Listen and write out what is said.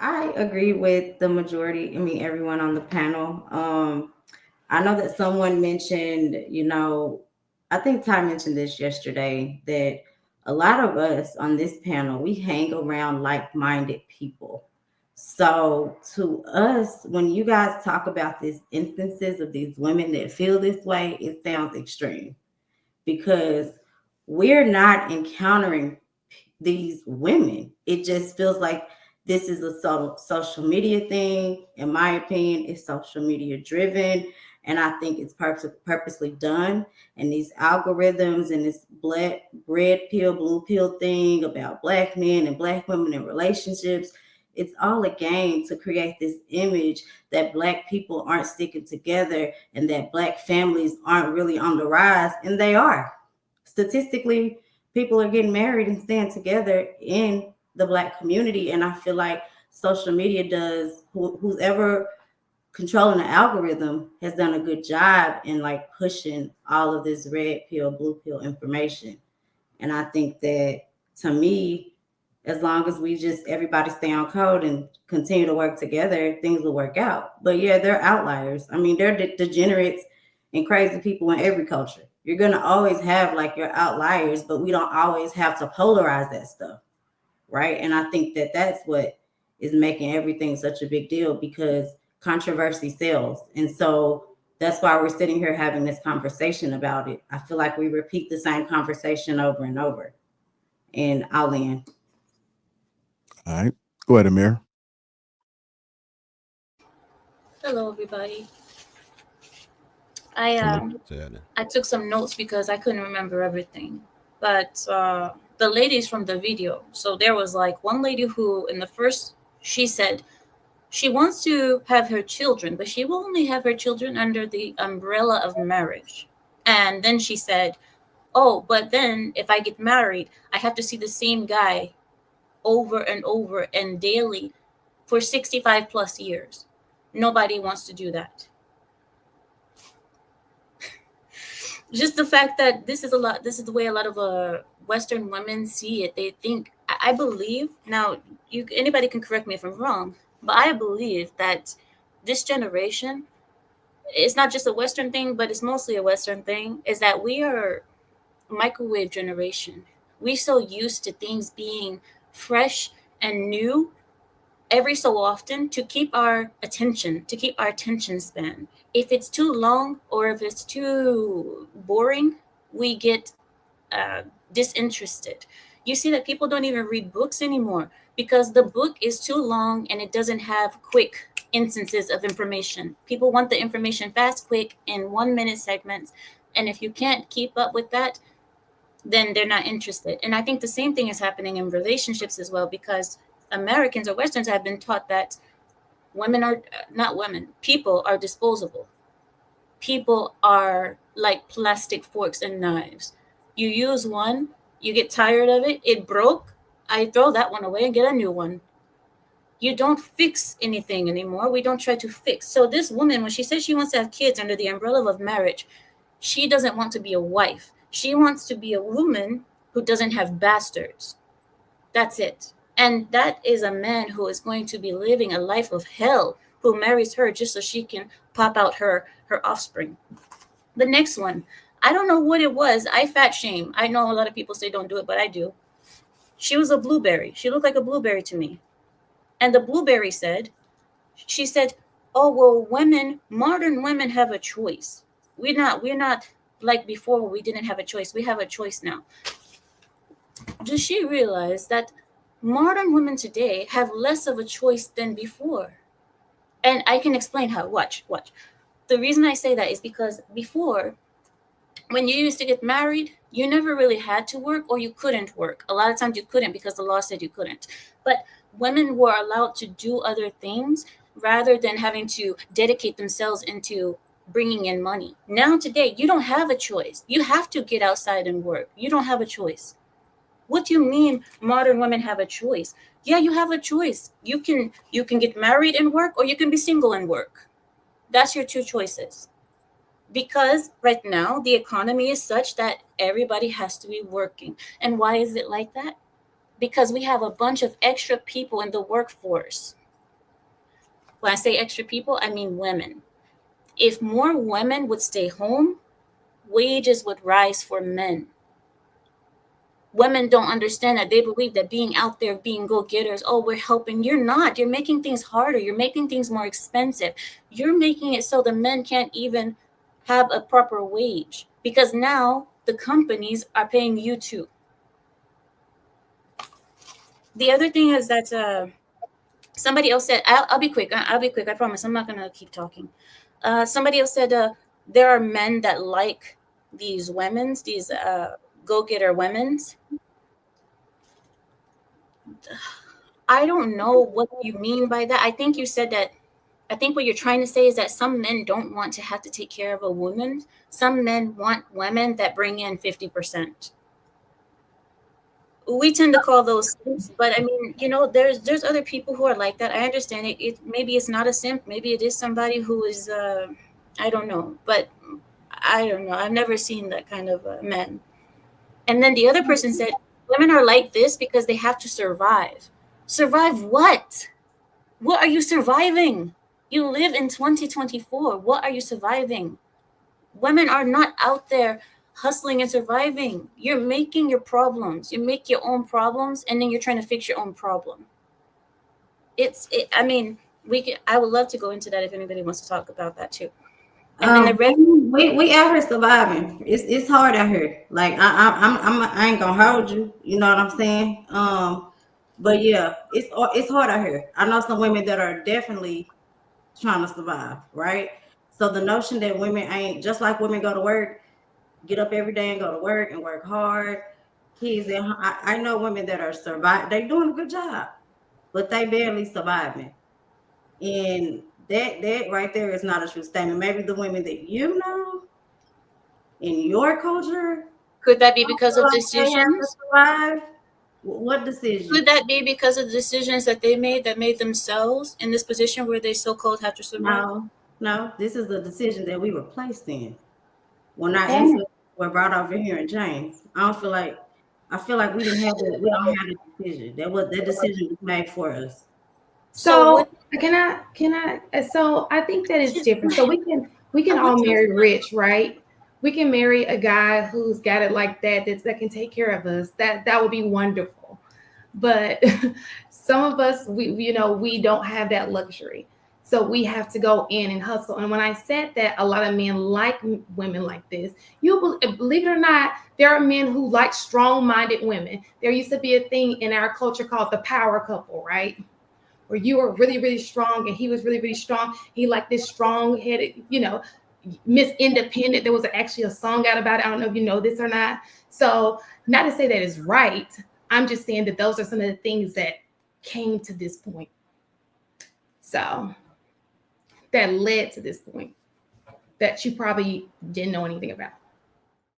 I agree with the majority. I mean, everyone on the panel. I know that someone mentioned, I think Ty mentioned this yesterday that a lot of us on this panel, we hang around like minded people. So to us, when you guys talk about these instances of these women that feel this way, it sounds extreme because we're not encountering these women. It just feels like this is a social media thing. In my opinion, it's social media driven. And I think it's purposely done. And these algorithms and this red pill, blue pill thing about black men and black women in relationships, it's all a game to create this image that black people aren't sticking together and that black families aren't really on the rise. And they are. Statistically, people are getting married and staying together in the black community. And I feel like social media does, who's ever controlling the algorithm has done a good job in like pushing all of this red pill, blue pill information. And I think that, to me, as long as we just everybody stay on code and continue to work together, things will work out. But yeah, they're outliers. I mean, they're degenerates and crazy people in every culture. You're gonna always have like your outliers, but we don't always have to polarize that stuff, right? And I think that that's what is making everything such a big deal because controversy sells. And so that's why we're sitting here having this conversation about it. I feel like we repeat the same conversation over and over. And I'll end. All right. Go ahead, Amir. Hello, everybody. I Hello. I took some notes because I couldn't remember everything. But the ladies from the video, so there was like one lady who, in the first, she said she wants to have her children, but she will only have her children under the umbrella of marriage. And then she said, "Oh, but then if I get married, I have to see the same guy over and over and daily for 65 plus years. Nobody wants to do that." Just the fact that this is the way a lot of Western women see it. They think, I believe, now anybody can correct me if I'm wrong, but I believe that this generation, it's not just a Western thing, but it's mostly a Western thing, is that we are microwave generation. We're so used to things being fresh and new every so often to keep our attention span. If it's too long or if it's too boring, we get uh, disinterested. You see that people don't even read books anymore because the book is too long and it doesn't have quick instances of information. People want the information fast, quick, in 1 minute segments. And if you can't keep up with that, then they're not interested. And I think the same thing is happening in relationships as well because Americans or Westerns have been taught that women are not women, people are disposable. People are like plastic forks and knives. You use one, you get tired of it, it broke, I throw that one away and get a new one. You don't fix anything anymore. We don't try to fix. So this woman, when she says she wants to have kids under the umbrella of marriage, she doesn't want to be a wife. She wants to be a woman who doesn't have bastards. That's it. And that is a man who is going to be living a life of hell, who marries her just so she can pop out her offspring. The next one, I don't know what it was. I fat shame. I know a lot of people say don't do it, but I do. She was a blueberry. She looked like a blueberry to me. And the blueberry said, she said, "Oh, well, modern women have a choice. We're not like before where we didn't have a choice. We have a choice now." Does she realize that modern women today have less of a choice than before? And I can explain how. Watch. The reason I say that is because before, when you used to get married, you never really had to work or you couldn't work. A lot of times you couldn't because the law said you couldn't. But women were allowed to do other things rather than having to dedicate themselves into bringing in money. Now today, you don't have a choice. You have to get outside and work. You don't have a choice. What do you mean modern women have a choice? Yeah, you have a choice. You can get married and work or you can be single and work. That's your two choices. Because right now the economy is such that everybody has to be working. And why is it like that? Because we have a bunch of extra people in the workforce. When I say extra people, I mean women. If more women would stay home, wages would rise for men. Women don't understand that. They believe that being out there, being go-getters, oh, we're helping. You're not. You're making things harder. You're making things more expensive. You're making it so the men can't even have a proper wage, because now the companies are paying you too. The other thing is that somebody else said, I'll be quick. I'll be quick. I promise. I'm not going to keep talking. Somebody else said there are men that like these women's, these go-getter women's. I don't know what you mean by that. I think you said that. I think what you're trying to say is that some men don't want to have to take care of a woman. Some men want women that bring in 50%. We tend to call those simps, but I mean, there's other people who are like that. I understand it. Maybe it's not a simp. Maybe it is somebody who is I don't know, but I don't know. I've never seen that kind of men. And then the other person said, women are like this because they have to survive. Survive what? What are you surviving? You live in 2024. What are you surviving? Women are not out there hustling and surviving. You're making your problems. You make your own problems, and then you're trying to fix your own problem. I mean, I would love to go into that if anybody wants to talk about that too. And then we out here surviving. It's hard out here. Like I ain't gonna hold you. You know what I'm saying? But yeah, it's hard out here. I know some women that are definitely trying to survive, right? So the notion that women ain't, just like women go to work, get up every day and go to work and work hard. Kids, I know women that are surviving. They're doing a good job, but they barely surviving. And that right there is not a true statement. Maybe the women that you know in your culture, could that be because of decisions? What decision? Could that be because of the decisions that they made that made themselves in this position where they so-called have to survive? No. This is the decision that we were placed in when our ancestors were brought over here in James. I feel like we didn't have that. We don't have the decision. That decision was made for us. So can I? So I think that is different. So we can all marry rich, right? We can marry a guy who's got it like that that can take care of us. That would be wonderful. But some of us, we don't have that luxury. So we have to go in and hustle. And when I said that a lot of men like women like this, you believe it or not, there are men who like strong-minded women. There used to be a thing in our culture called the power couple, right? Where you were really, really strong and he was really, really strong. He liked this strong-headed, Miss Independent. There was actually a song out about it. I don't know if you know this or not. So not to say that is right. I'm just saying that those are some of the things that came to this point. So that led to this point that you probably didn't know anything about.